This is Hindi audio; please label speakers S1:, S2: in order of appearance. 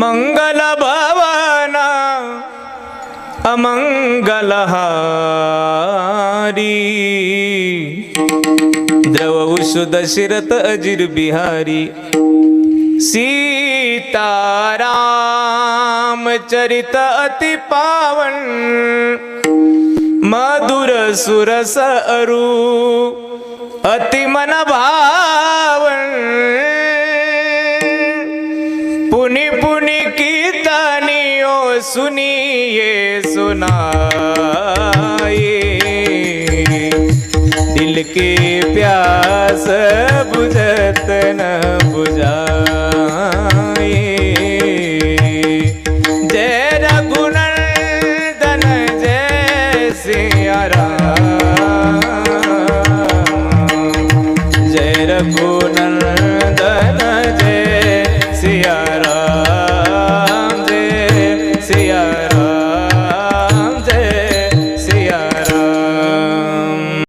S1: मंगल भवन अमंगलहारी द्रव उषुद शिरत अजिर बिहारी सीताराम चरित अति पावन मधुर सुरस अरु अति मन भावन पुनि पुनि कीर्तनियो सुनिए सुनाए दिल के प्यास बुझत न बुझा।